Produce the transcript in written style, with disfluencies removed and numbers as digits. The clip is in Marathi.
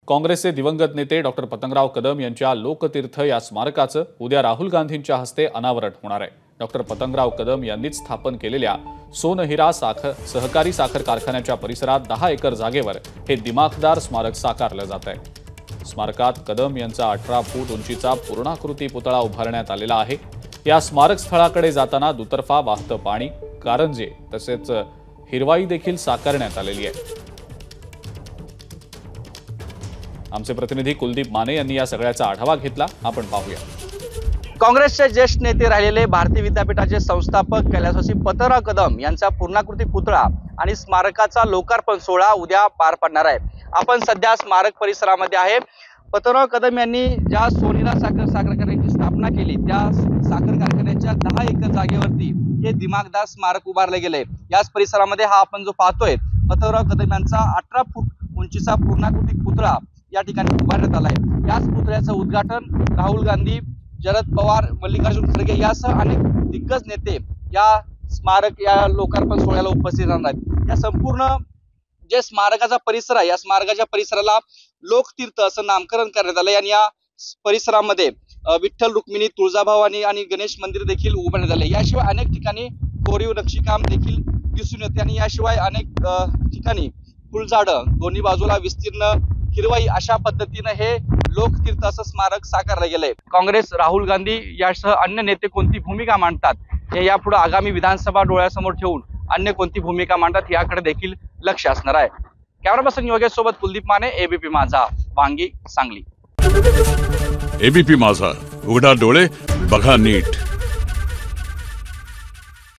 काँग्रेसचे दिवंगत नेते डॉक्टर पतंगराव कदम यांच्या लोकतीर्थ या स्मारकाचं उद्या राहुल गांधींच्या हस्ते अनावरण होणार आहे। डॉक्टर पतंगराव कदम यांनीच स्थापन केलेल्या सोनहिरा सहकारी साखर कारखान्याच्या परिसरात 10 एकर जागेवर हे दिमाखदार स्मारक साकारलं जात आहे। स्मारकात कदम यांचा 18 फूट उंचीचा पूर्णाकृती पुतळा उभारण्यात आलेला आहे। या स्मारक स्थळाकडे जाताना दुतर्फा वाहतं पाणी, कारंजे तसेच हिरवाई देखील साकारण्यात आलेली आहे। आमचे प्रतिनिधी कुलदीप माने यांनी या सगळ्याचा आढावा घेतला, आपण पाहूया। काँग्रेसचे ज्येष्ठ नेते राहिलेले भारतीय विद्यापीठाचे संस्थापक कैलासवासी पतंगराव कदम यांचा पूर्णाकृती पुतळा आणि स्मारकाचा लोकार्पण सोहळा उद्या पार पडणार आहे। आपण सध्या स्मारक परिसरामध्ये आहे। पतंगराव कदम यांनी ज्या सोनिरा साखर कारखान्याची स्थापना केली त्या साखर कारखान्याच्या 10 एकर जागेवरती हे दिमाखदार स्मारक उभारले गेले। याच परिसरामध्ये हा आपण जो पाहतोय पतंगराव कदम यांचा 18 फूट उंचीचा पूर्णाकृती पुतळा या ठिकाणी उभारण्यात आला आहे। याच पुतळ्याचं उद्घाटन राहुल गांधी, शरद पवार, मल्लिकार्जुन खरगे यासह अनेक दिग्गज नेते या स्मारक या लोकार्पण सोहळ्याला उपस्थित राहणार आहेत। या संपूर्ण जे स्मारकाचा परिसर आहे या स्मारकाच्या परिसराला लोकतीर्थ असं नामकरण करण्यात आलं आणि या परिसरामध्ये विठ्ठल, रुक्मिणी, तुळजाभवानी आणि गणेश मंदिर देखील उभारण्यात आले। याशिवाय अनेक ठिकाणी कोरीव नक्षीकाम देखील दिसून येते आणि याशिवाय अनेक ठिकाणी फुलझाडं, दोन्ही बाजूला विस्तीर्ण हिरवाई अशा पद्धतीने हे लोकतीर्थ असं स्मारक साकारलं गेलंय। काँग्रेस, राहुल गांधी यासह अन्य नेते कोणती भूमिका मांडतात हे यापुढे आगामी विधानसभा डोळ्यासमोर ठेवून अन्य कोणती भूमिका मांडतात याकडे देखील लक्ष असणार आहे। कॅमेरा पर्सन योगेश सोबत कुलदीप माने, एबीपी माझा, वांगी, सांगली। एबीपी माझा, उघडा डोळे बघा नीट।